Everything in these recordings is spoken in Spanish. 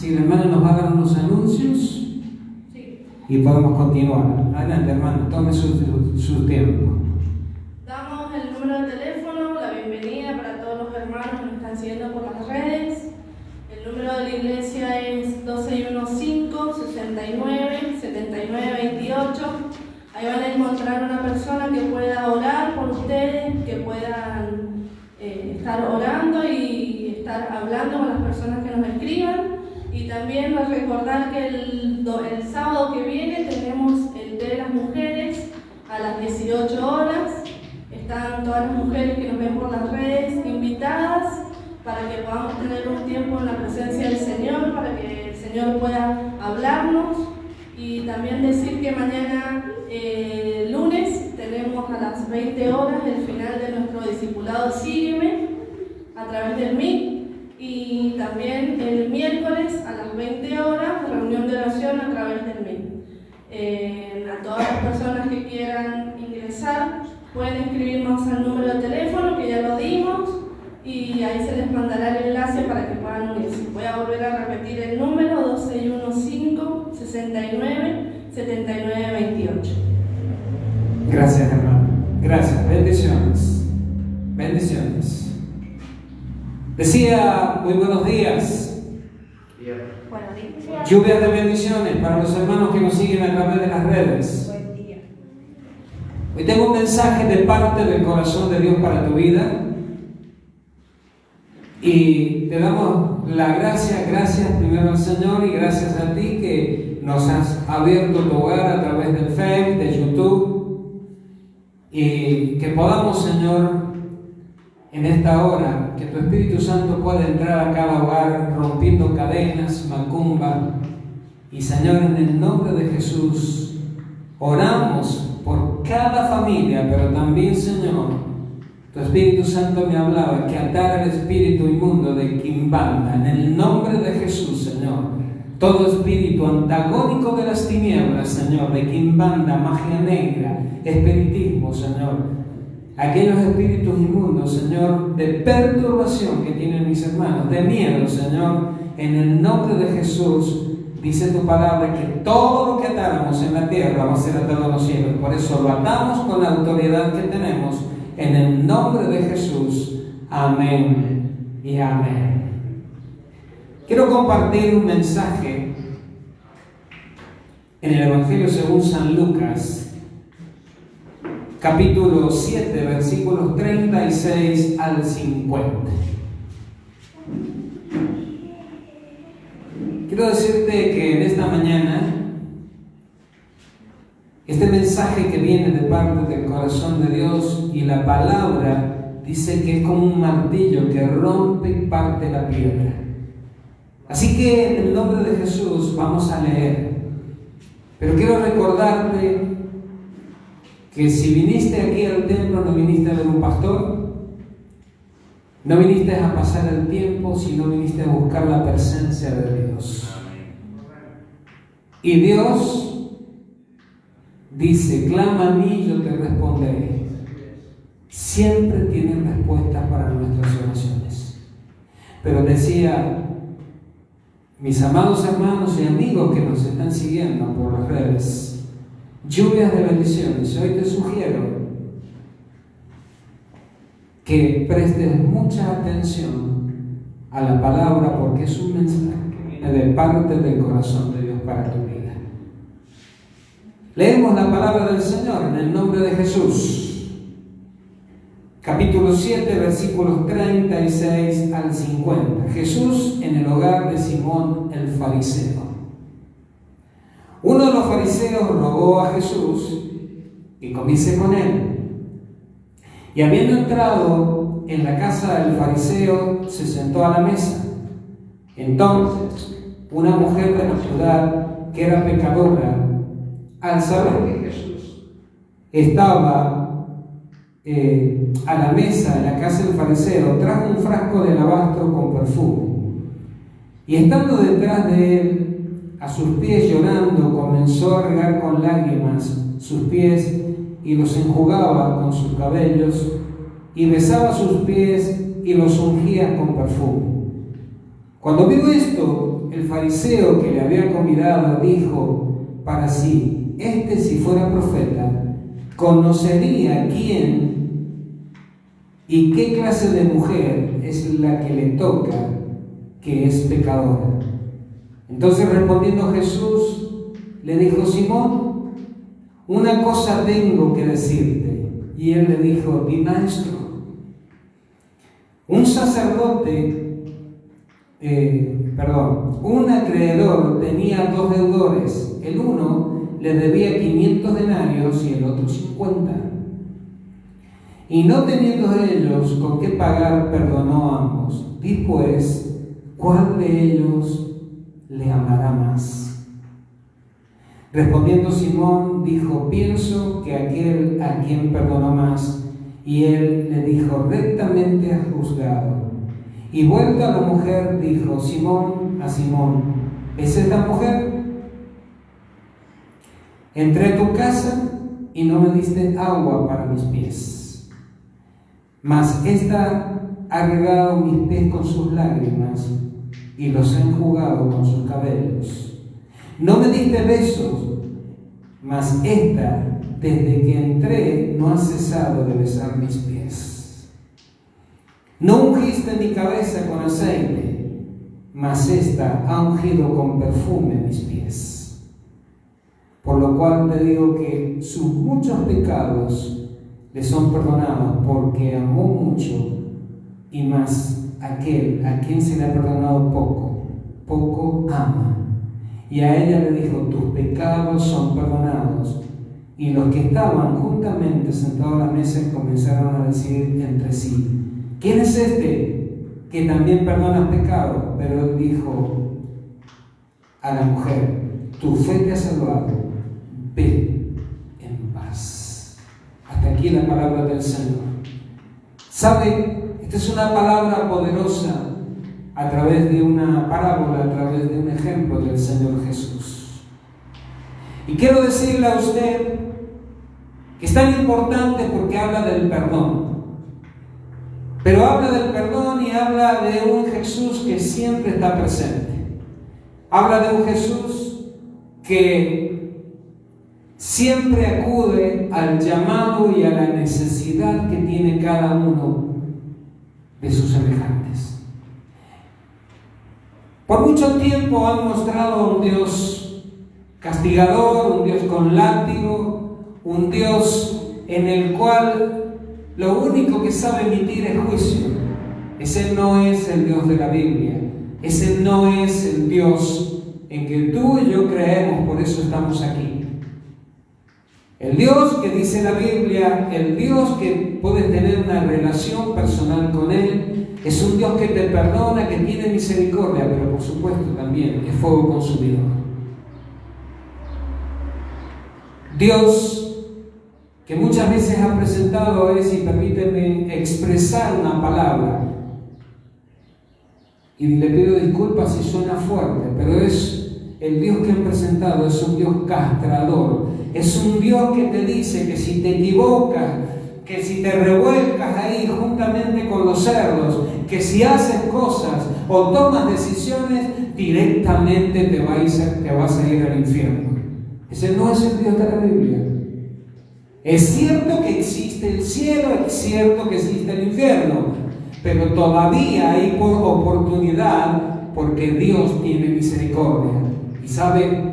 Si el hermano nos va a dar unos anuncios y podemos continuar. Adelante, hermano, tome su tiempo. Damos el número de teléfono, la bienvenida para todos los hermanos que nos están siguiendo por las redes. El número de la iglesia es 1215-69-7928. Ahí van a encontrar una persona que pueda orar por ustedes, que puedan estar orando y estar hablando con las personas que nos escriban. Y también recordar que el sábado que viene tenemos el té de las mujeres a las 18 horas. Están todas las mujeres que nos ven por las redes invitadas para que podamos tener un tiempo en la presencia del Señor, para que el Señor pueda hablarnos. Y también decir que mañana, lunes, tenemos a las 20 horas el final de nuestro discipulado Sígueme a través del MIC. Y también el miércoles a las 20 horas, reunión de oración a través del MIC. A todas las personas que quieran ingresar, pueden escribirnos al número de teléfono que ya lo dimos y ahí se les mandará el enlace para que puedan unirse. Voy a volver a repetir el número: 1215-69-7928. Gracias, hermano. Gracias. Bendiciones. Bendiciones. Decía, muy buenos días. Buenos días. Lluvias de bendiciones para los hermanos que nos siguen a través de las redes. Buen día. Hoy tengo un mensaje de parte del corazón de Dios para tu vida. Y te damos la gracias primero al Señor y gracias a ti que nos has abierto tu hogar a través del Facebook, de YouTube. Y que podamos, Señor, en esta hora, que tu Espíritu Santo pueda entrar a cada hogar rompiendo cadenas, macumba. Y Señor, en el nombre de Jesús, oramos por cada familia, pero también, Señor, tu Espíritu Santo me hablaba que atar el espíritu inmundo de Quimbanda, en el nombre de Jesús, Señor. Todo espíritu antagónico de las tinieblas, Señor, de Quimbanda, magia negra, espiritismo, Señor. Aquellos espíritus inmundos, Señor, de perturbación que tienen mis hermanos, de miedo, Señor, en el nombre de Jesús, dice tu palabra que todo lo que atáramos en la tierra va a ser atado en los cielos. Por eso lo atamos con la autoridad que tenemos, en el nombre de Jesús. Amén y amén. Quiero compartir un mensaje en el Evangelio según San Lucas, capítulo 7, versículos 36 al 50. Quiero decirte que en esta mañana, este mensaje que viene de parte del corazón de Dios y la palabra dice que es como un martillo que rompe y parte la piedra. Así que en el nombre de Jesús vamos a leer. Pero quiero recordarte que si viniste aquí al templo no viniste a ver un pastor, no viniste a pasar el tiempo, sino viniste a buscar la presencia de Dios. Y Dios dice: clama a mí y yo te responderé. Siempre tiene respuestas para nuestras oraciones. Pero decía, mis amados hermanos y amigos que nos están siguiendo por las redes, lluvias de bendiciones. Hoy te sugiero que prestes mucha atención a la palabra, porque es un mensaje que viene de parte del corazón de Dios para tu vida. Leemos la palabra del Señor en el nombre de Jesús. Capítulo 7, versículos 36 al 50. Jesús en el hogar de Simón el fariseo. Uno de los fariseos rogó a Jesús que comiese con él. Y habiendo entrado en la casa del fariseo, se sentó a la mesa. Entonces, una mujer de la ciudad, que era pecadora, al saber que Jesús estaba a la mesa en la casa del fariseo, trajo un frasco de alabastro con perfume. Y estando detrás de él, a sus pies llorando, comenzó a regar con lágrimas sus pies y los enjugaba con sus cabellos, y besaba sus pies y los ungía con perfume. Cuando vio esto, el fariseo que le había convidado dijo para sí: si fuera profeta, conocería quién y qué clase de mujer es la que le toca, que es pecadora. Entonces, respondiendo Jesús, le dijo: Simón, una cosa tengo que decirte. Y él le dijo: di, maestro. Un acreedor tenía 2 deudores. El uno le debía 500 denarios y el otro 50. Y no teniendo ellos con qué pagar, perdonó a ambos. Di pues, ¿cuál de ellos le amará más? Respondiendo Simón, dijo: pienso que aquel a quien perdonó más. Y él le dijo: rectamente has juzgado. Y vuelta a la mujer, dijo Simón a Simón: ¿es esta mujer? Entré a tu casa y no me diste agua para mis pies, mas esta ha regado mis pies con sus lágrimas y los ha enjugado con sus cabellos. No me diste besos, mas esta, desde que entré, no ha cesado de besar mis pies. No ungiste mi cabeza con aceite, mas esta ha ungido con perfume mis pies. Por lo cual te digo que sus muchos pecados le son perdonados, porque amó mucho, y más aquel a quien se le ha perdonado poco, poco ama. Y a ella le dijo: tus pecados son perdonados. Y los que estaban juntamente sentados a la mesa comenzaron a decir entre sí: ¿quién es este que también perdona pecados? Pero él dijo a la mujer: tu fe te ha salvado, ve en paz. Hasta aquí la palabra del Señor. ¿Sabe? Esta es una palabra poderosa a través de una parábola, a través de un ejemplo del Señor Jesús. Y quiero decirle a usted que es tan importante porque habla del perdón. Pero habla del perdón y habla de un Jesús que siempre está presente. Habla de un Jesús que siempre acude al llamado y a la necesidad que tiene cada uno de sus semejantes. Por mucho tiempo han mostrado a un Dios castigador, un Dios con látigo, un Dios en el cual lo único que sabe emitir es juicio. Ese no es el Dios de la Biblia. Ese no es el Dios en que tú y yo creemos, por eso estamos aquí. El Dios que dice la Biblia, el Dios que puedes tener una relación personal con Él, es un Dios que te perdona, que tiene misericordia, pero por supuesto también es fuego consumidor. Dios que muchas veces ha presentado es, y permíteme expresar una palabra, y le pido disculpas si suena fuerte, pero es el Dios que han presentado, es un Dios castrador, es un Dios que te dice que si te equivocas, que si te revuelcas ahí juntamente con los cerdos, que si haces cosas o tomas decisiones, directamente te vas a ir al infierno. Ese no es el Dios de la Biblia. Es cierto que existe el cielo, es cierto que existe el infierno, pero todavía hay oportunidad porque Dios tiene misericordia. Y sabe,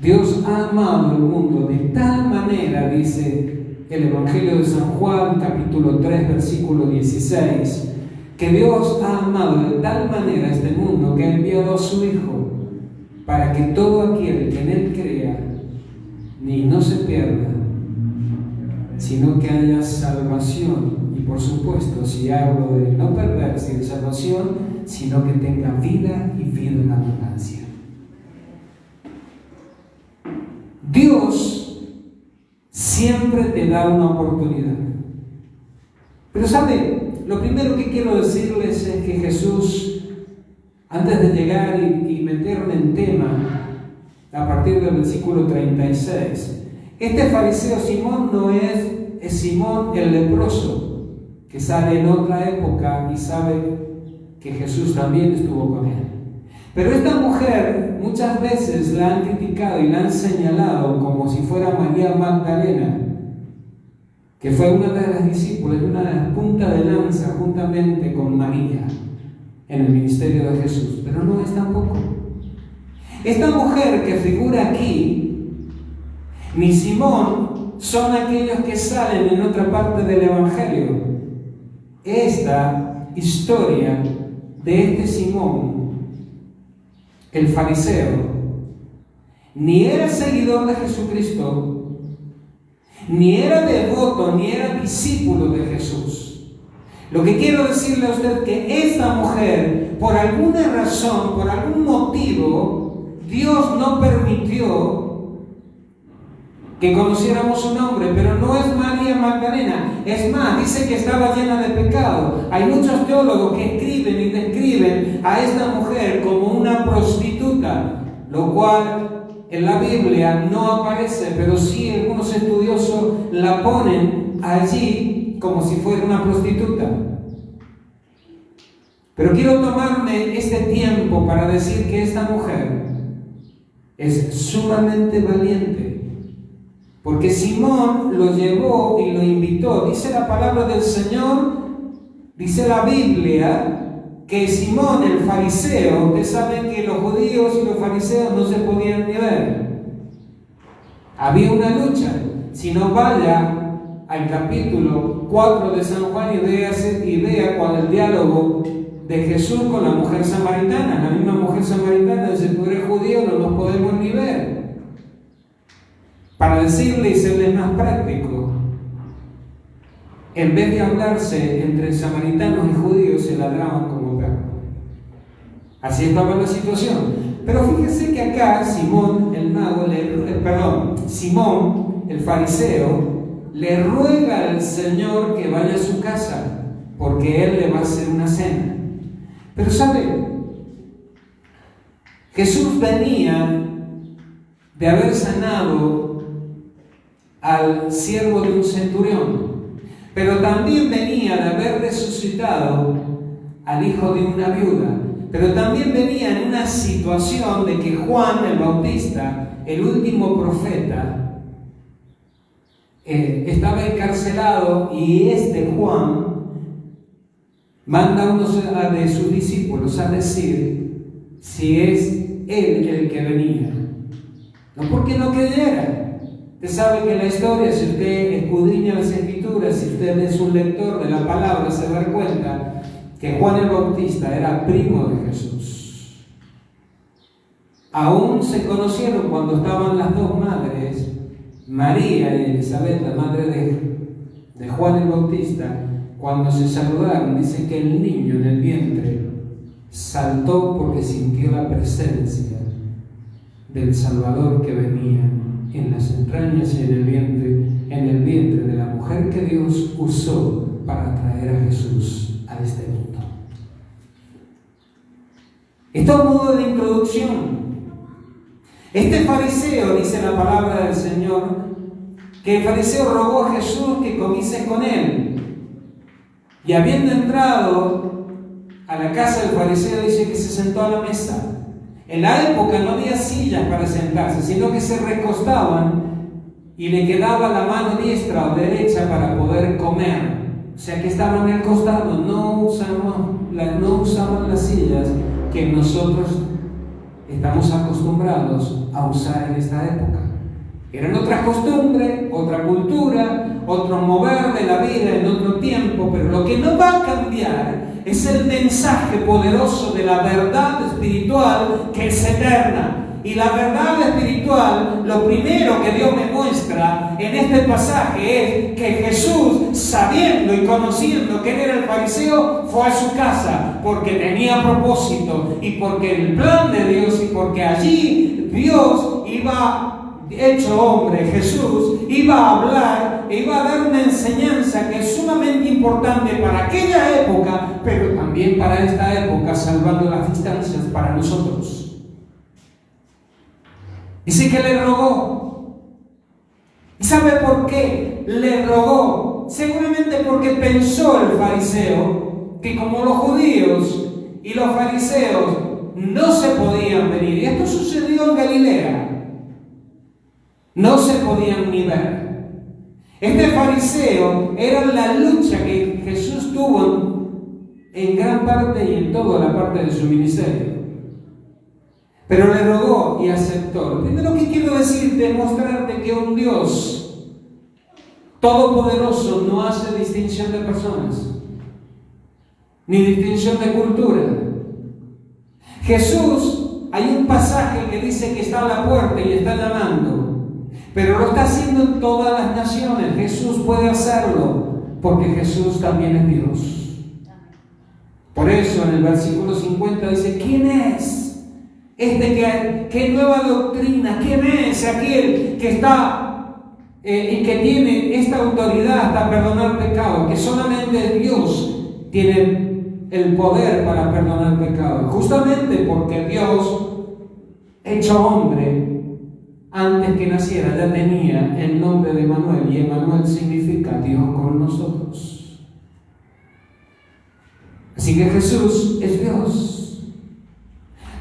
Dios ha amado el mundo de tal manera, dice el Evangelio de San Juan, capítulo 3, versículo 16, que Dios ha amado de tal manera este mundo que ha enviado a su Hijo para que todo aquel que en Él crea ni no se pierda, sino que haya salvación. Y por supuesto, si hablo de no perderse de salvación, sino que tenga vida y vida en abundancia. Dios siempre te da una oportunidad. Pero ¿sabe? Lo primero que quiero decirles es que Jesús, antes de llegar y meterme en tema, a partir del versículo 36, este fariseo Simón no es Simón el leproso, que sale en otra época y sabe que Jesús también estuvo con él. Pero esta mujer muchas veces la han criticado y la han señalado como si fuera María Magdalena, que fue una de las discípulas, una de las puntas de lanza juntamente con María en el ministerio de Jesús, pero no es tampoco. Esta mujer que figura aquí, ni Simón, son aquellos que salen en otra parte del Evangelio. Esta historia de este Simón, el fariseo, ni era seguidor de Jesucristo, ni era devoto, ni era discípulo de Jesús. Lo que quiero decirle a usted es que esta mujer, por alguna razón, por algún motivo, Dios no permitió que conociéramos su nombre, pero no es María Magdalena. Es más, dice que estaba llena de pecado. Hay muchos teólogos que escriben y describen a esta mujer como una prostituta, lo cual en la Biblia no aparece, pero sí algunos estudiosos la ponen allí como si fuera una prostituta. Pero quiero tomarme este tiempo para decir que esta mujer es sumamente valiente, porque Simón lo llevó y lo invitó. Dice la palabra del Señor, dice la Biblia, que Simón el fariseo, ustedes saben que los judíos y los fariseos no se podían ni ver. Había una lucha. Si no, vaya al capítulo 4 de San Juan y vea cuál el diálogo de Jesús con la mujer samaritana. La misma mujer samaritana dice: tú eres judío, no nos podemos ni ver. Para decirle y serle más práctico, en vez de hablarse entre samaritanos y judíos, se ladraban como perros. Así estaba la situación. Pero fíjese que acá Simón el fariseo, le ruega al Señor que vaya a su casa, porque Él le va a hacer una cena. Pero ¿sabe? Jesús venía de haber sanado al siervo de un centurión, pero también venía de haber resucitado al hijo de una viuda, pero también venía en una situación de que Juan el Bautista, el último profeta, estaba encarcelado, y Juan manda a uno de sus discípulos a decir si es él el que venía. No porque no creyera. Usted sabe que la historia, si usted escudriña las Escrituras, si usted es un lector de la palabra, se da cuenta que Juan el Bautista era primo de Jesús. Aún se conocieron cuando estaban las dos madres, María y Elizabeth, la madre de Juan el Bautista. Cuando se saludaron, dice que el niño en el vientre saltó porque sintió la presencia del Salvador que venía en las entrañas y en el vientre de la mujer que Dios usó para traer a Jesús a este mundo. Esto es un modo de introducción. Este fariseo, dice la palabra del Señor, que el fariseo rogó a Jesús que comiese con él. Y habiendo entrado a la casa del fariseo, dice que se sentó a la mesa. En la época no había sillas para sentarse, sino que se recostaban y le quedaba la mano diestra o derecha para poder comer. O sea que estaban al costado, no usaban las sillas que nosotros estamos acostumbrados a usar en esta época. Eran otras costumbres, otra cultura, otro mover de la vida en otro tiempo, pero lo que no va a cambiar es el mensaje poderoso de la verdad espiritual que es eterna. Y la verdad espiritual, lo primero que Dios me muestra en este pasaje es que Jesús, sabiendo y conociendo que él era el fariseo, fue a su casa porque tenía propósito y porque el plan de Dios, y porque allí Dios iba, hecho hombre, Jesús, iba a hablar, iba a dar una enseñanza que es sumamente importante para aquella época, pero también para esta época, salvando las distancias para nosotros. Dice que le rogó. ¿Y sabe por qué le rogó? Seguramente porque pensó el fariseo que como los judíos y los fariseos no se podían venir. Y esto sucedió en Galilea. No se podían ni ver. Este fariseo era la lucha que Jesús tuvo en gran parte y en toda la parte de su ministerio. Pero le rogó y aceptó. Lo primero que quiero decirte es mostrarte que un Dios todopoderoso no hace distinción de personas, ni distinción de cultura. Jesús, hay un pasaje que dice que está a la puerta y está llamando. Pero lo está haciendo en todas las naciones. Jesús puede hacerlo porque Jesús también es Dios. Por eso en el versículo 50 dice: ¿quién es qué nueva doctrina? ¿Quién es aquel que está y que tiene esta autoridad para perdonar pecados? Que solamente Dios tiene el poder para perdonar pecados. Justamente porque Dios, hecho hombre, antes que naciera ya tenía el nombre de Emmanuel, y Emmanuel significa Dios con nosotros. Así que Jesús es Dios.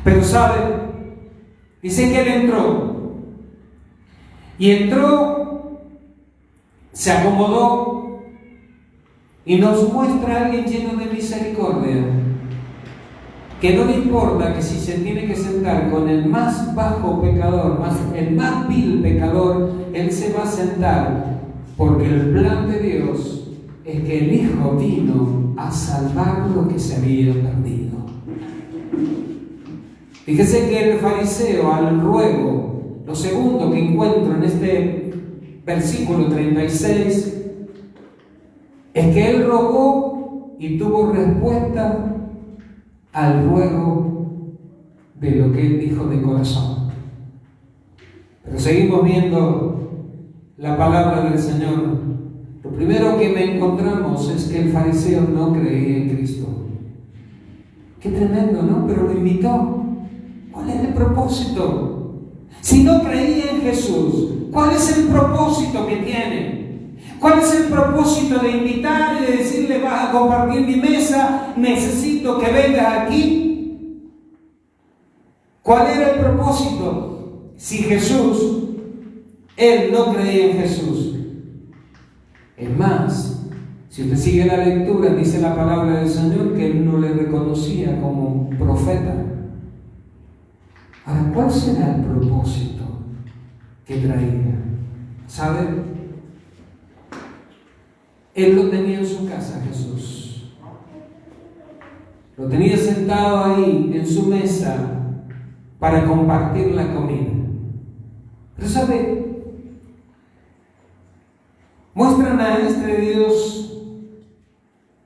Pero sabe, dice que Él entró, se acomodó y nos muestra a alguien lleno de misericordia, que no le importa que si se tiene que sentar con el más bajo pecador, el más vil pecador, Él se va a sentar, porque el plan de Dios es que el Hijo vino a salvar lo que se había perdido. Fíjese que el fariseo, al ruego, lo segundo que encuentro en este versículo 36, es que él rogó y tuvo respuesta al ruego de lo que él dijo de corazón. Pero seguimos viendo la palabra del Señor. Lo primero que me encontramos es que el fariseo no creía en Cristo. Qué tremendo, ¿no? Pero lo invitó. ¿Cuál es el propósito? Si no creía en Jesús, ¿cuál es el propósito que tiene? ¿Cuál es el propósito de invitar y de decirle: vas a compartir mi mesa, necesito que vengas aquí? ¿Cuál era el propósito? Si Jesús, él no creía en Jesús. Es más, si usted sigue la lectura, dice la palabra del Señor que él no le reconocía como profeta. Ahora, ¿cuál será el propósito que traía? ¿Sabe? Él lo tenía en su casa, Jesús. Lo tenía sentado ahí en su mesa para compartir la comida. Pero ¿sabe? Muestran a este Dios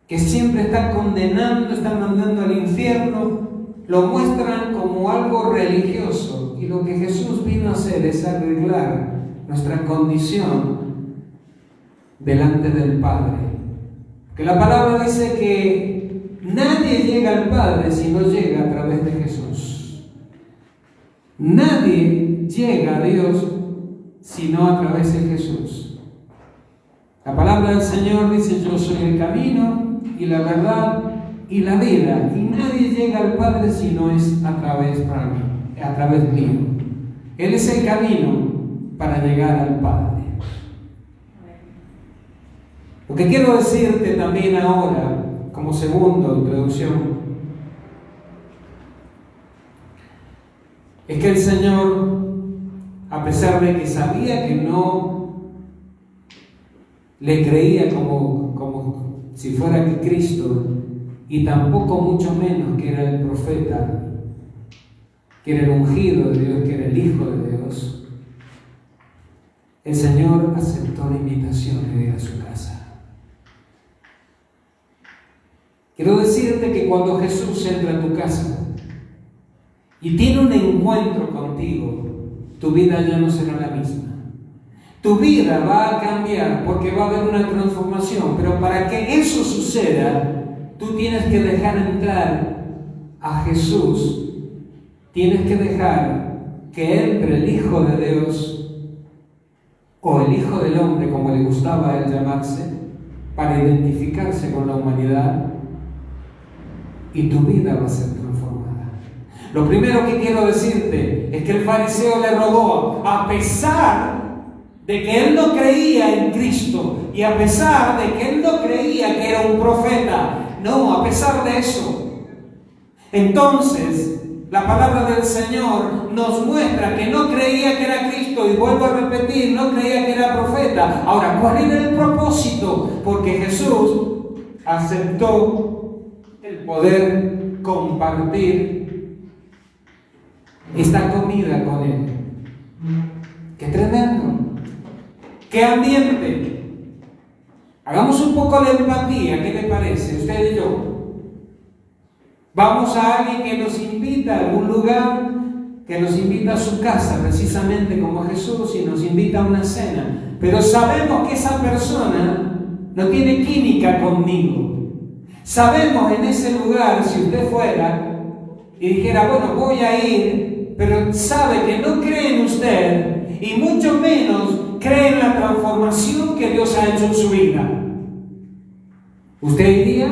que siempre está condenando, está mandando al infierno. Lo muestran como algo religioso, y lo que Jesús vino a hacer es arreglar nuestra condición delante del Padre. Que la palabra dice que nadie llega al Padre si no llega a través de Jesús. Nadie llega a Dios sino a través de Jesús. La palabra del Señor dice: yo soy el camino y la verdad y la vida, y nadie llega al Padre si no es a través mío. Él es el camino para llegar al Padre. Lo que quiero decirte también ahora, como segunda introducción, es que el Señor, a pesar de que sabía que no le creía como si fuera Cristo, y tampoco mucho menos que era el profeta, que era el ungido de Dios, que era el Hijo de Dios, el Señor aceptó la invitación de ir a su casa. Quiero decirte que cuando Jesús entra a tu casa y tiene un encuentro contigo, tu vida ya no será la misma. Tu vida va a cambiar porque va a haber una transformación, pero para que eso suceda, tú tienes que dejar entrar a Jesús. Tienes que dejar que entre el Hijo de Dios, o el Hijo del Hombre, como le gustaba a él llamarse, para identificarse con la humanidad, y tu vida va a ser transformada. Lo primero que quiero decirte es que el fariseo le rogó, a pesar de que él no creía en Cristo y a pesar de que él no creía que era un profeta. No, a pesar de eso. Entonces, la palabra del Señor nos muestra que no creía que era Cristo, y vuelvo a repetir, no creía que era profeta. Ahora, ¿cuál era el propósito? Porque Jesús aceptó el poder compartir esta comida con él. ¡Qué tremendo! ¡Qué ambiente! Hagamos un poco de empatía, ¿qué le parece? Usted y yo. Vamos a alguien que nos invita a algún lugar, que nos invita a su casa, precisamente como Jesús, y nos invita a una cena. Pero sabemos que esa persona no tiene química conmigo. Sabemos en ese lugar, si usted fuera y dijera, bueno, voy a ir, pero sabe que no cree en usted y mucho menos cree en la transformación que Dios ha hecho en su vida. ¿Usted iría?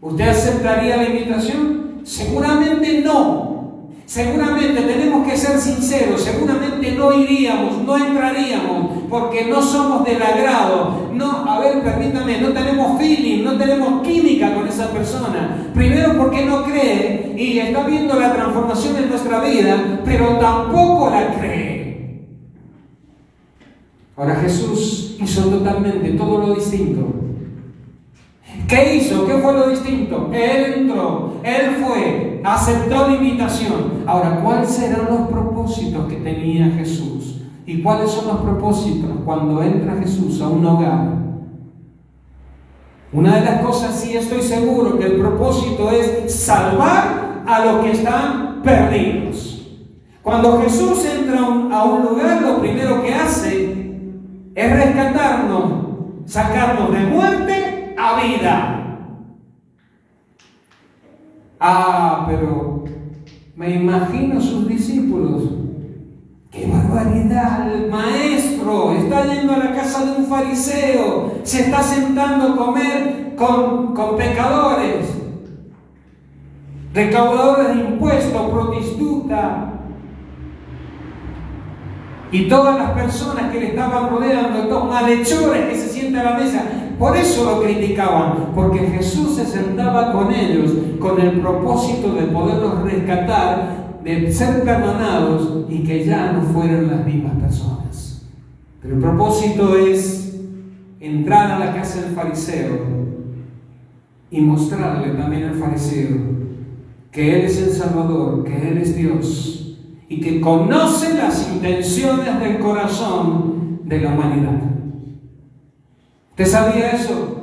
¿Usted aceptaría la invitación? Seguramente no. Seguramente, tenemos que ser sinceros, seguramente no iríamos, no entraríamos, porque no somos del agrado. No, a ver, permítame, no tenemos feeling, no tenemos química con esa persona. Primero porque no cree y está viendo la transformación en nuestra vida, pero tampoco la cree. Ahora Jesús hizo totalmente todo lo distinto. ¿Qué hizo? ¿Qué fue lo distinto? Él entró, Él fue, aceptó la invitación. Ahora, ¿cuáles serán los propósitos que tenía Jesús? ¿Y cuáles son los propósitos cuando entra Jesús a un hogar? Una de las cosas, sí estoy seguro, que el propósito es salvar a los que están perdidos. Cuando Jesús entra a un lugar, lo primero que hace es rescatarnos, sacarnos de muerte a vida. Pero me imagino sus discípulos. ¡Qué barbaridad! El maestro está yendo a la casa de un fariseo, se está sentando a comer con pecadores, recaudadores de impuestos, prostitutas, y todas las personas que le estaban rodeando, estos malhechores que se sientan a la mesa. Por eso lo criticaban, porque Jesús se sentaba con ellos con el propósito de poderlos rescatar, de ser perdonados y que ya no fueran las mismas personas. Pero el propósito es entrar a la casa del fariseo y mostrarle también al fariseo que Él es el Salvador, que Él es Dios y que conoce las intenciones del corazón de la humanidad. ¿Usted sabía eso?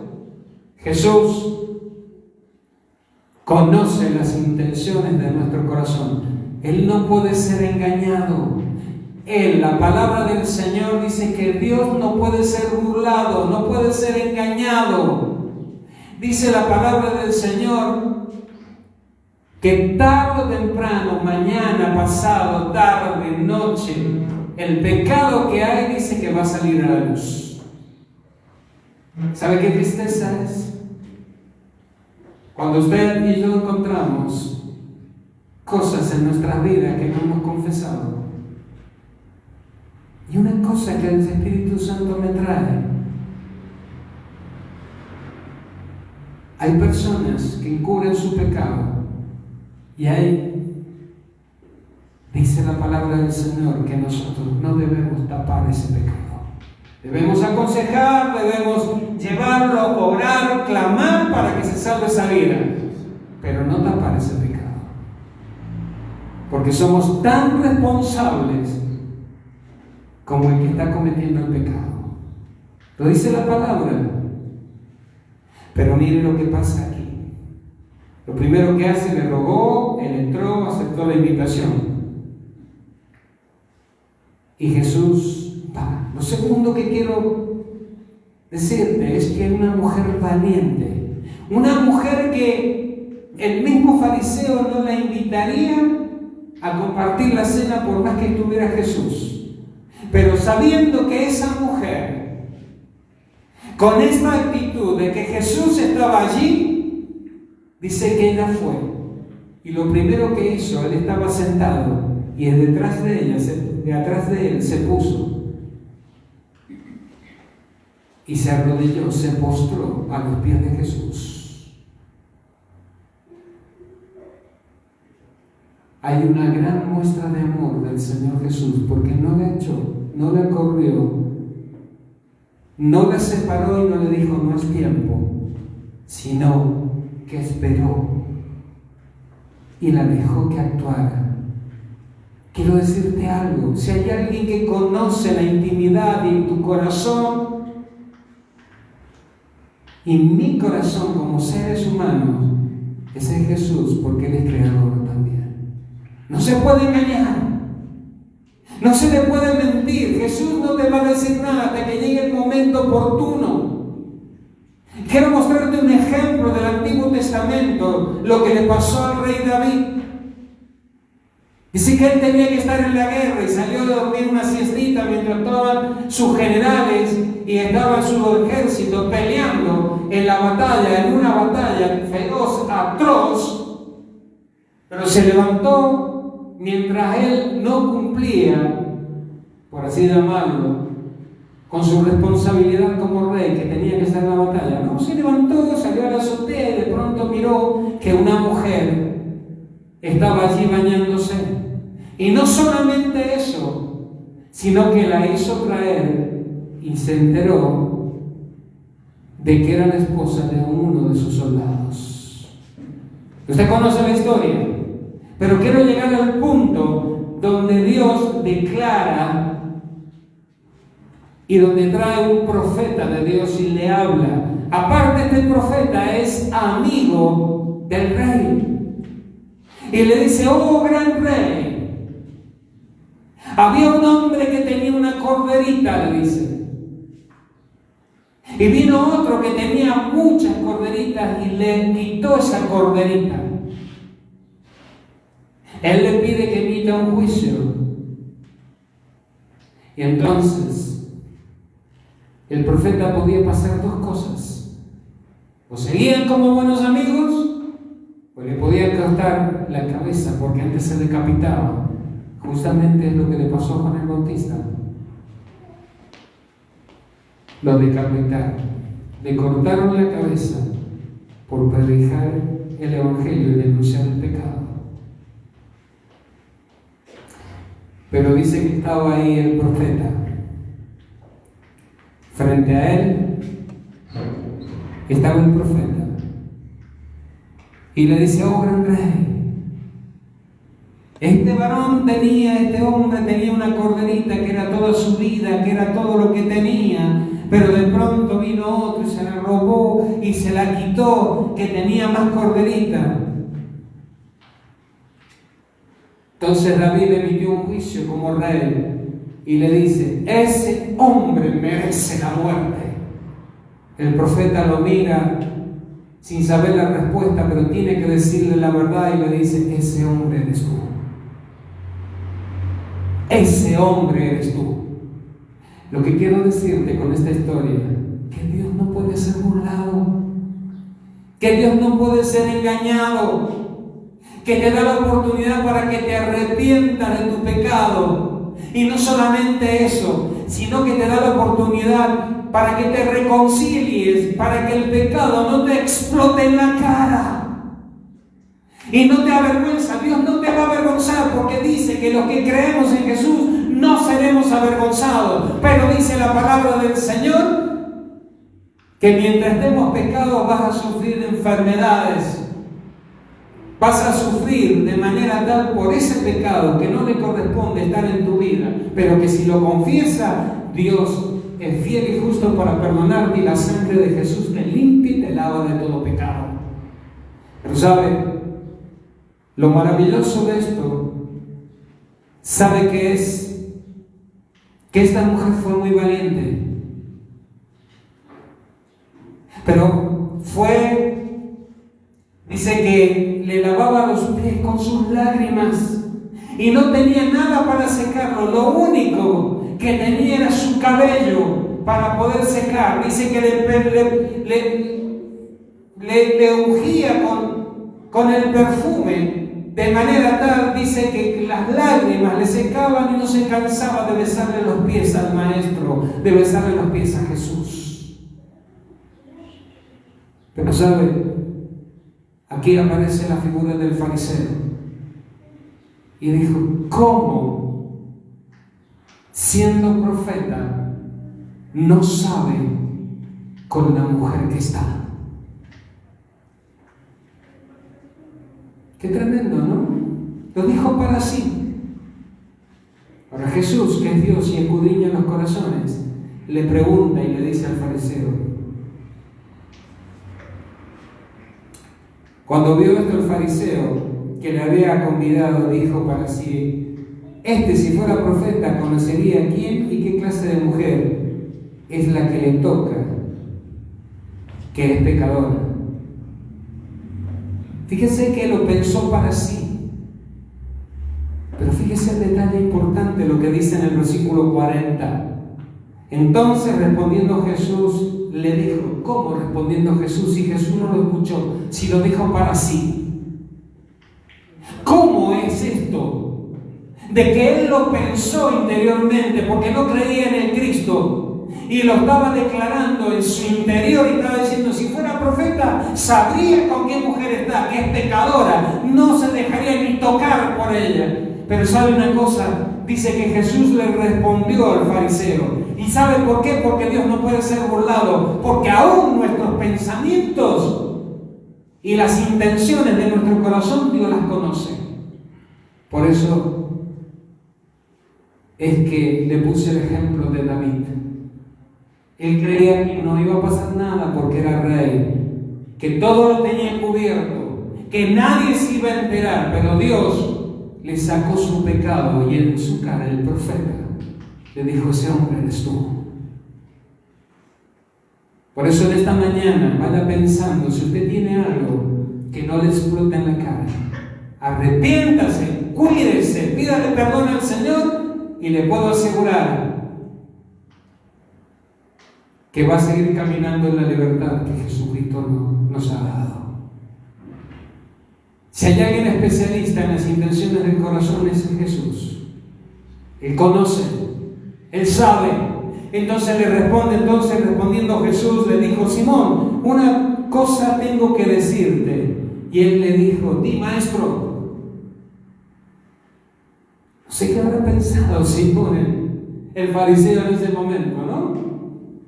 Jesús conoce las intenciones de nuestro corazón. Él no puede ser engañado. La palabra del Señor dice que Dios no puede ser burlado, no puede ser engañado. Dice la palabra del Señor que tarde o temprano, mañana, pasado, tarde, noche, el pecado que hay dice que va a salir a la luz. ¿Sabe qué tristeza es? Cuando usted y yo encontramos cosas en nuestras vidas que no hemos confesado. Y una cosa que el Espíritu Santo me trae. Hay personas que encubren su pecado. Y ahí dice la palabra del Señor que nosotros no debemos tapar ese pecado. Debemos aconsejar, debemos llevarlo, orar, clamar para que se salve esa vida, pero no tapar ese pecado. Porque somos tan responsables como el que está cometiendo el pecado. Lo dice la palabra. Pero mire lo que pasa aquí. Lo primero que hace, le rogó, él entró, aceptó la invitación. Y Jesús va. Lo segundo que quiero decirte es que una mujer valiente, una mujer que el mismo fariseo no la invitaría a compartir la cena por más que estuviera Jesús, pero sabiendo que esa mujer, con esta actitud de que Jesús estaba allí, dice que ella fue Y lo primero que hizo, él estaba sentado y detrás de él se puso y se arrodilló, se postró a los pies de Jesús. Hay una gran muestra de amor del Señor Jesús, porque no le echó, no le corrió, no la separó y no le dijo no es tiempo, sino que esperó y la dejó que actuara. Quiero decirte algo, si hay alguien que conoce la intimidad en tu corazón y mi corazón como seres humanos, ese es Jesús, porque Él es creador también. No se puede engañar, no se le puede mentir. Jesús no te va a decir nada hasta que llegue el momento oportuno. Quiero mostrarte un ejemplo del Antiguo Testamento, lo que le pasó al rey David. Dice que él tenía que estar en la guerra y salió de dormir una siestita mientras estaban sus generales y estaba su ejército peleando en la batalla, en una batalla feroz, atroz, pero se levantó mientras él no cumplía, por así llamarlo, con su responsabilidad como rey, que tenía que estar en la batalla. No, se levantó, salió a la azotea y de pronto miró que una mujer estaba allí bañándose. Y no solamente eso, sino que la hizo traer y se enteró de que era la esposa de uno de sus soldados. Usted conoce la historia, pero quiero llegar al punto donde Dios declara y donde trae un profeta de Dios y le habla. Aparte, este profeta es amigo del rey y le dice: oh gran rey, había un hombre que tenía una corderita, le dice, y vino otro que tenía muchas corderitas y le quitó esa corderita. Él le pide que emita un juicio. Y entonces el profeta podía pasar dos cosas: o seguían como buenos amigos, o le podía cortar la cabeza, porque antes se decapitaba. Justamente es lo que le pasó a Juan el Bautista. Lo decapitaron, le cortaron la cabeza por predicar el Evangelio y denunciar el pecado. Pero dice que estaba ahí el profeta. Frente a él estaba el profeta y le dice: oh gran rey, este hombre tenía una corderita que era toda su vida, que era todo lo que tenía, pero de pronto vino otro y se la robó y se la quitó, que tenía más corderita. Entonces David emitió un juicio como rey y le dice: ese hombre merece la muerte. El profeta lo mira sin saber la respuesta, pero tiene que decirle la verdad y le dice: ese hombre eres tú. Ese hombre eres tú. Lo que quiero decirte con esta historia, que Dios no puede ser burlado, que Dios no puede ser engañado, que te da la oportunidad para que te arrepientas de tu pecado. Y no solamente eso, sino que te da la oportunidad para que te reconcilies, para que el pecado no te explote en la cara y no te avergüenza. Dios no te va a avergonzar, porque dice que los que creemos en Jesús no seremos avergonzados. Pero dice la palabra del Señor que mientras estemos pecados vas a sufrir enfermedades, vas a sufrir de manera tal por ese pecado que no le corresponde estar en tu vida, pero que si lo confiesa, Dios es fiel y justo para perdonarte, y la sangre de Jesús te limpia y te lava de todo pecado. Pero ¿sabe? Lo maravilloso de esto, ¿sabe qué es? Que esta mujer fue muy valiente. Pero dice que le lavaba los pies con sus lágrimas y no tenía nada para secarlo. Lo único que tenía era su cabello para poder secar. Dice que le ungía con el perfume de manera tal, dice que las lágrimas le secaban y no se cansaba de besarle los pies al Maestro, de besarle los pies a Jesús. Pero ¿sabe? Aquí aparece la figura del fariseo y dijo: ¿cómo, siendo profeta, no sabe con la mujer que está? Qué tremendo, ¿no? Lo dijo para sí. Ahora Jesús, que es Dios y escudriña los corazones, le pregunta y le dice al fariseo. Cuando vio esto el fariseo que le había convidado, dijo para sí: si fuera profeta, conocería quién y qué clase de mujer es la que le toca, que es pecadora. Fíjese que lo pensó para sí. Pero fíjese el detalle importante, lo que dice en el versículo 40. Entonces respondiendo Jesús le dijo. ¿Cómo respondiendo Jesús? Si Jesús no lo escuchó, si lo dijo para sí. ¿Cómo es esto? De que él lo pensó interiormente porque no creía en el Cristo y lo estaba declarando en su interior y estaba diciendo: si fuera profeta, sabría con qué mujer está, que es pecadora, no se dejaría ni tocar por ella. Pero ¿sabe una cosa? Dice que Jesús le respondió al fariseo. ¿Y sabe por qué? Porque Dios no puede ser burlado, porque aún nuestros pensamientos y las intenciones de nuestro corazón Dios las conoce. Por eso es que le puse el ejemplo de David. Él creía que no iba a pasar nada porque era rey, que todo lo tenía cubierto, que nadie se iba a enterar, pero Dios le sacó su pecado y en su cara el profeta le dijo: ese hombre eres tú. Por eso en esta mañana vaya pensando, si usted tiene algo que no le explote en la cara, arrepiéntase, cuídese, pídale perdón al Señor y le puedo asegurar que va a seguir caminando en la libertad que Jesucristo nos ha dado. Si hay alguien especialista en las intenciones del corazón, es Jesús. Él conoce, Él sabe. Entonces respondiendo Jesús, le dijo: Simón, una cosa tengo que decirte. Y él le dijo: di, maestro. No sé qué habrá pensado Simón, el fariseo, en ese momento, ¿no?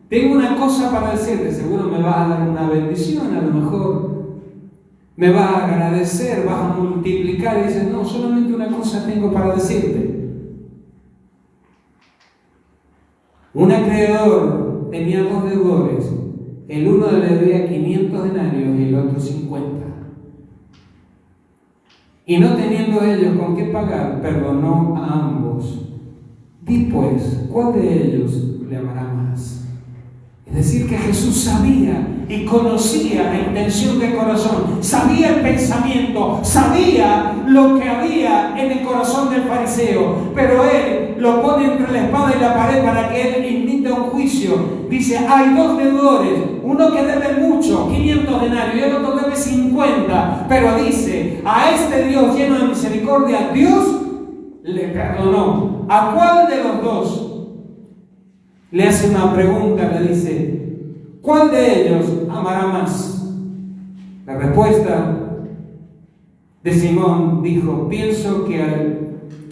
Tengo una cosa para decirte, seguro me vas a dar una bendición, a lo mejor me vas a agradecer, vas a multiplicar. Y dice: no, solamente una cosa tengo para decirte. Un acreedor tenía 2 deudores, el uno le debía 500 denarios y el otro 50. Y no teniendo ellos con qué pagar, perdonó a ambos. Di pues, ¿cuál de ellos le amará más? Es decir, que Jesús sabía y conocía la intención del corazón, sabía el pensamiento, sabía lo que había en el corazón del fariseo, pero él lo pone entre la espada y la pared para que él emita un juicio. Dice: hay 2 deudores, uno que debe mucho, 500 denarios, y el otro debe 50, pero dice: a este Dios lleno de misericordia, Dios le perdonó. ¿A cuál de los 2? Le hace una pregunta, le dice: ¿cuál de ellos amará más? La respuesta de Simón dijo: pienso que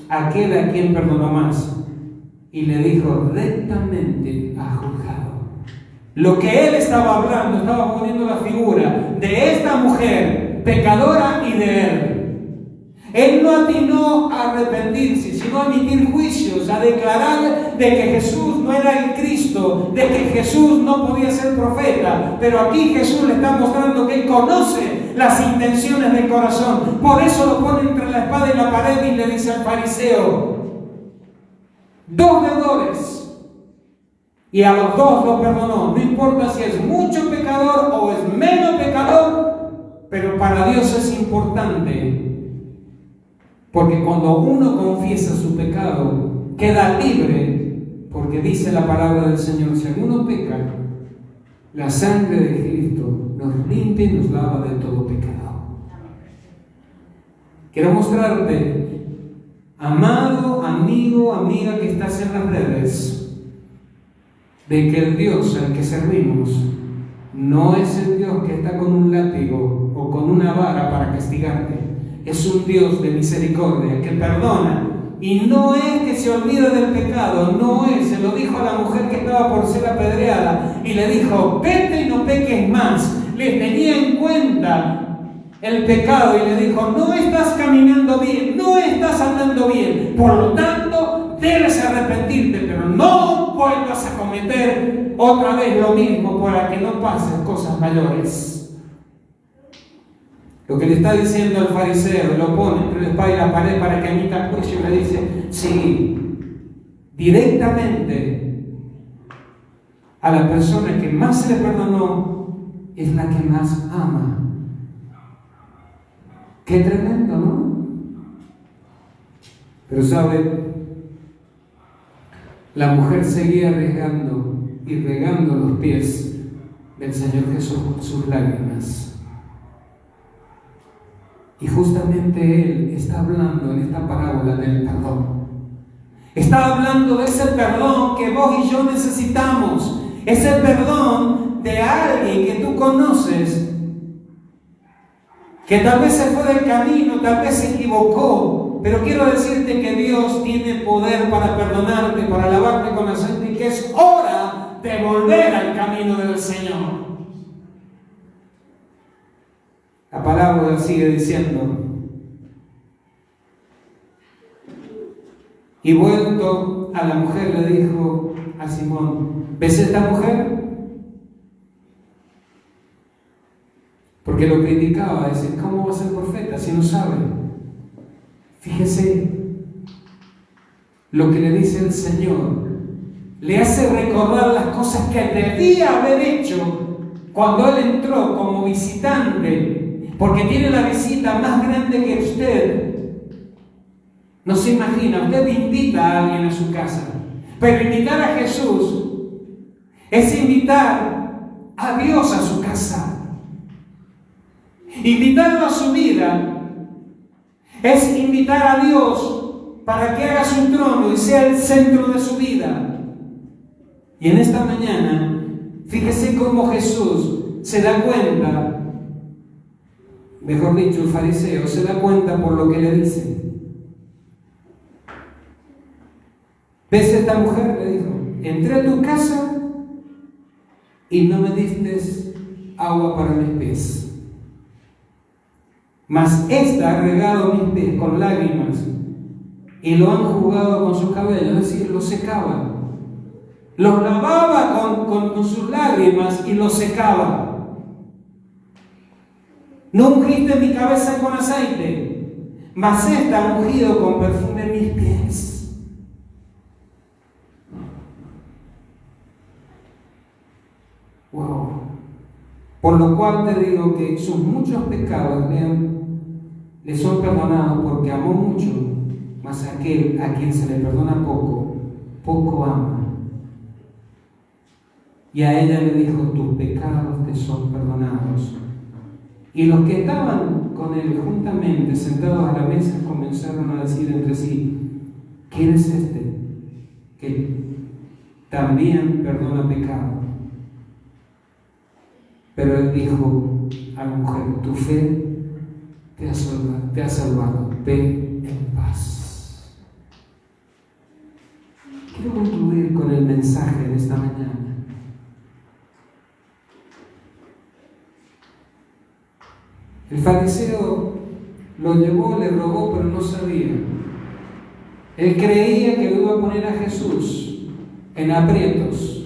aquel a quien perdonó más. Y le dijo: rectamente ha juzgado. Lo que él estaba hablando, estaba poniendo la figura de esta mujer pecadora y de él. Él no atinó a arrepentirse, sino a emitir juicios, a declarar de que Jesús no era el Cristo, de que Jesús no podía ser profeta. Pero aquí Jesús le está mostrando que Él conoce las intenciones del corazón. Por eso lo pone entre la espada y la pared y le dice al fariseo: 2 deudores. Y a los 2 los perdonó. No importa si es mucho pecador o es menos pecador, pero para Dios es importante. Porque cuando uno confiesa su pecado, queda libre, porque dice la palabra del Señor: si alguno peca, la sangre de Cristo nos limpia y nos lava de todo pecado. Quiero mostrarte, amado amigo, amiga que estás en las redes, de que el Dios al que servimos no es el Dios que está con un látigo o con una vara para castigarte. Es un Dios de misericordia que perdona. Y no es que se olvida del pecado, no es, se lo dijo a la mujer que estaba por ser apedreada y le dijo, vete y no peques más. Le tenía en cuenta el pecado y le dijo, no estás caminando bien, no estás andando bien, por lo tanto debes arrepentirte, pero no vuelvas a cometer otra vez lo mismo para que no pasen cosas mayores. Lo que le está diciendo al fariseo, lo pone entre la espada y la pared para que emita juicio y le dice, sí, directamente a la persona que más se le perdonó es la que más ama. Qué tremendo, ¿no? Pero sabe, la mujer seguía regando y regando los pies del Señor Jesús con sus lágrimas. Y justamente Él está hablando en esta parábola del perdón. Está hablando de ese perdón que vos y yo necesitamos. Ese perdón de alguien que tú conoces, que tal vez se fue del camino, tal vez se equivocó. Pero quiero decirte que Dios tiene poder para perdonarte, para lavarte con aceite, y que es hora de volver al camino del Señor. La palabra sigue diciendo, y vuelto a la mujer le dijo a Simón, ¿ves esta mujer? Porque lo criticaba, dice, ¿cómo va a ser profeta si no sabe? Fíjese lo que le dice el Señor, le hace recordar las cosas que debía haber hecho cuando Él entró como visitante. Porque tiene la visita más grande que usted. No se imagina, usted invita a alguien a su casa. Pero invitar a Jesús es invitar a Dios a su casa. Invitarlo a su vida es invitar a Dios para que haga su trono y sea el centro de su vida. Y en esta mañana, fíjese cómo Jesús se da cuenta. Mejor dicho, el fariseo se da cuenta por lo que le dice. ¿Ves esta mujer? Le dijo, entré a tu casa y no me diste agua para mis pies. Mas esta ha regado mis pies con lágrimas y lo han jugado con sus cabellos, es decir, los secaba. Los lavaba con sus lágrimas y los secaba. No ungiste mi cabeza con aceite, mas esta ha ungido con perfume mis pies. Wow. Por lo cual te digo que sus muchos pecados le son perdonados porque amó mucho, mas aquel a quien se le perdona poco, poco ama. Y a ella le dijo, tus pecados te son perdonados. Y los que estaban con él juntamente sentados a la mesa comenzaron a decir entre sí, ¿quién es este que también perdona pecado? Pero él dijo a la mujer, tu fe te ha salvado, ve en paz. Quiero concluir con el mensaje de esta mañana. El fariseo lo llevó, le rogó, pero no sabía. Él creía que lo iba a poner a Jesús en aprietos.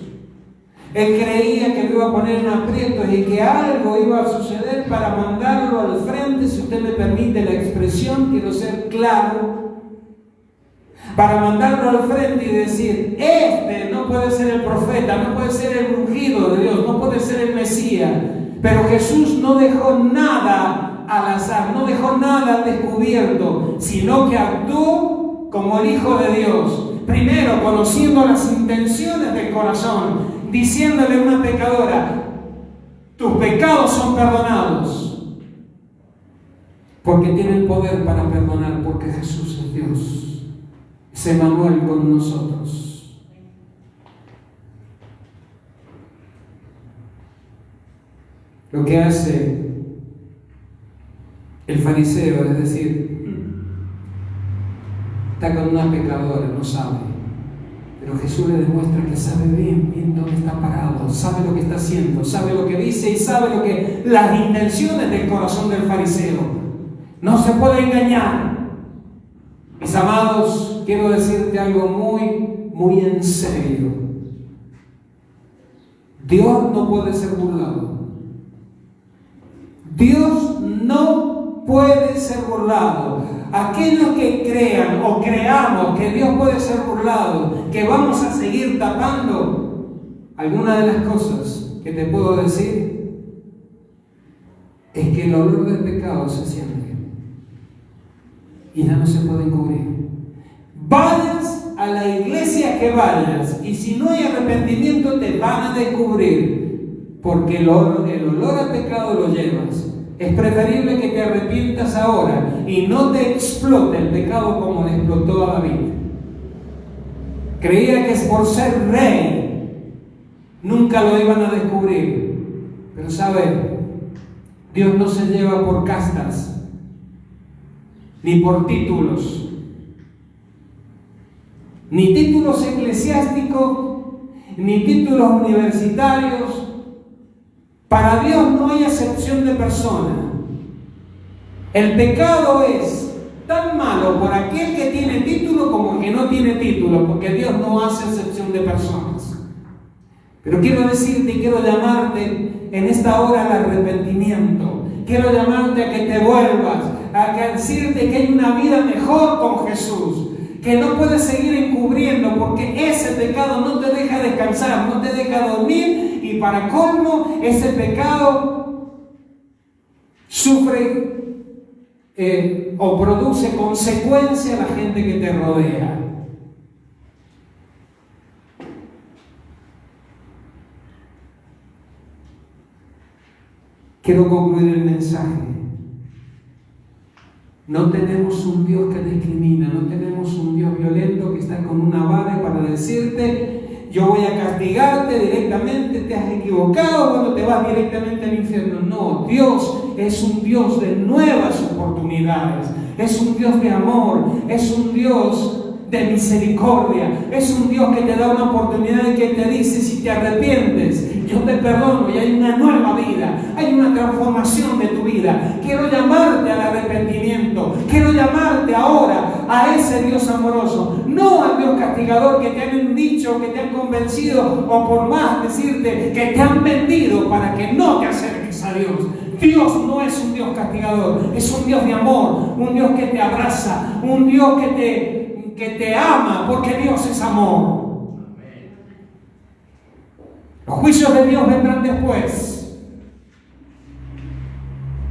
Él creía que lo iba a poner en aprietos y que algo iba a suceder para mandarlo al frente, si usted me permite la expresión, quiero ser claro, para mandarlo al frente y decir, este no puede ser el profeta, no puede ser el ungido de Dios, no puede ser el Mesías. Pero Jesús no dejó nada al azar, no dejó nada al descubierto, sino que actuó como el Hijo de Dios. Primero, conociendo las intenciones del corazón, diciéndole a una pecadora, tus pecados son perdonados. porque tiene el poder para perdonar, porque Jesús es Dios, es Emmanuel con nosotros. Lo que hace el fariseo, es decir, está con una pecadora, no sabe, pero Jesús le demuestra que sabe bien dónde está parado, sabe lo que está haciendo, sabe lo que dice y sabe las intenciones del corazón del fariseo. No se puede engañar. Mis amados, quiero decirte algo muy en serio. Dios no puede ser burlado. Dios no puede ser burlado. Aquellos que crean o creamos que Dios puede ser burlado, que vamos a seguir tapando, alguna de las cosas que te puedo decir es que el olor del pecado se siente y ya no se puede encubrir. Vayas a la iglesia que vayas, y si no hay arrepentimiento te van a descubrir, porque el olor a pecado lo llevas. Es preferible que te arrepientas ahora y no te explote el pecado como le explotó a David. Creía que es por ser rey nunca lo iban a descubrir, pero sabe, Dios no se lleva por castas ni por títulos, ni títulos eclesiásticos, ni títulos universitarios. Para Dios no hay acepción de persona. El pecado es tan malo por aquel que tiene título como el que no tiene título, porque Dios no hace acepción de personas. Pero quiero decirte y quiero llamarte en esta hora al arrepentimiento. Quiero llamarte a que te vuelvas, a decirte que hay una vida mejor con Jesús, que no puedes seguir encubriendo, porque ese pecado no te deja descansar, no te deja dormir, y para colmo, ese pecado sufre o produce consecuencia a la gente que te rodea. Quiero concluir el mensaje. No tenemos un Dios que discrimina, no tenemos un Dios violento que está con una vara para decirte: yo voy a castigarte directamente, te has equivocado, bueno, te vas directamente al infierno. No, Dios es un Dios de nuevas oportunidades, es un Dios de amor, es un Dios de misericordia, es un Dios que te da una oportunidad y que te dice: si te arrepientes, yo te perdono y hay una nueva vida, hay una transformación de tu vida. Quiero llamarte al arrepentimiento, quiero llamarte ahora a ese Dios amoroso, no al Dios castigador que te han dicho, que te han convencido, o por más decirte que te han vendido para que no te acerques a Dios. Dios no es un Dios castigador, es un Dios de amor, un Dios que te abraza, un Dios que te ama, porque Dios es amor. Los juicios de Dios vendrán después,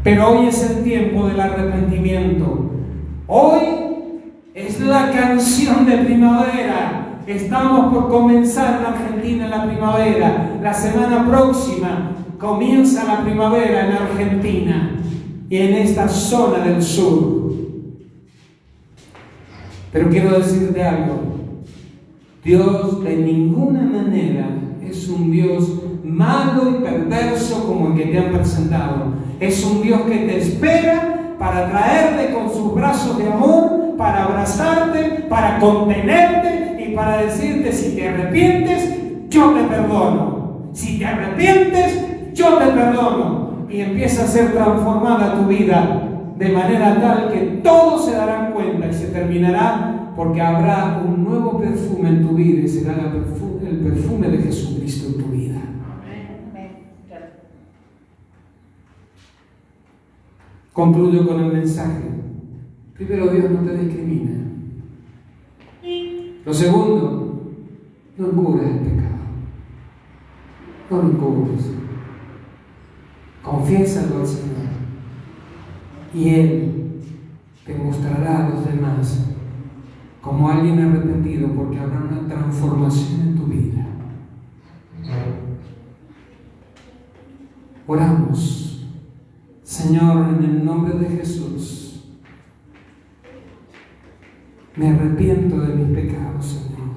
pero hoy es el tiempo del arrepentimiento. Hoy es la canción de primavera. Estamos por comenzar en Argentina la primavera. La semana próxima comienza la primavera en Argentina y en esta zona del sur. Pero quiero decirte algo: Dios de ninguna manera es un Dios malo y perverso como el que te han presentado. Es un Dios que te espera para traerte con sus brazos de amor, para abrazarte, para contenerte y para decirte: si te arrepientes, yo te perdono. Si te arrepientes, yo te perdono. Y empieza a ser transformada tu vida de manera tal que todos se darán cuenta y se terminará, porque habrá un nuevo perfume en tu vida y será el perfume de Jesucristo en tu vida. Concluyo con el mensaje. Primero, Dios no te discrimina. Lo segundo, no encubres el pecado. No lo encubres. Confiésalo al Señor y Él te mostrará a los demás como alguien arrepentido, porque habrá una transformación en tu vida. Oramos. Señor, en el nombre de Jesús, Me arrepiento de mis pecados, Señor.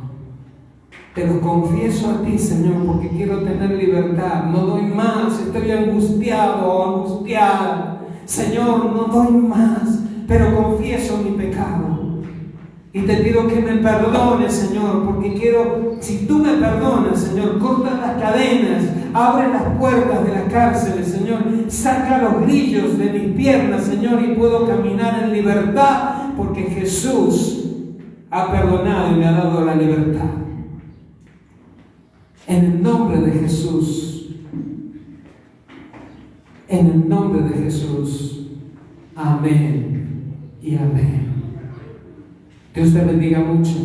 Te los confieso a ti, Señor, porque quiero tener libertad. No doy más, estoy angustiado o angustiada. Señor, no doy más, pero confieso mi pecado. Y te pido que me perdones, Señor, porque quiero, si tú me perdonas, Señor, corta las cadenas, abre las puertas de las cárceles, Señor, saca los grillos de mis piernas, Señor, y puedo caminar en libertad, porque Jesús ha perdonado y me ha dado la libertad. En el nombre de Jesús, en el nombre de Jesús, amén y amén. Dios te bendiga mucho.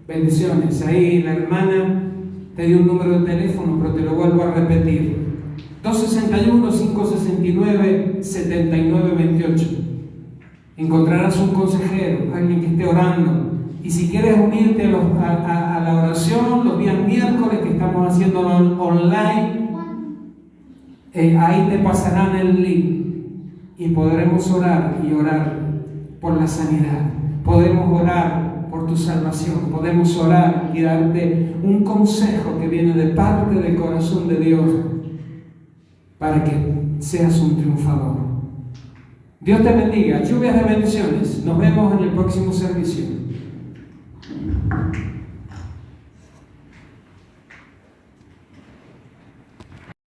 Bendiciones. Ahí la hermana te dio un número de teléfono, pero te lo vuelvo a repetir. 261-569-7928. Encontrarás un consejero, alguien que esté orando. Y si quieres unirte a la oración, los días miércoles que estamos haciendo online, ahí te pasarán el link y podremos orar y orar por la sanidad. Podemos orar por tu salvación, podemos orar y darte un consejo que viene de parte del corazón de Dios para que seas un triunfador. Dios te bendiga, lluvias de bendiciones. Nos vemos en el próximo servicio.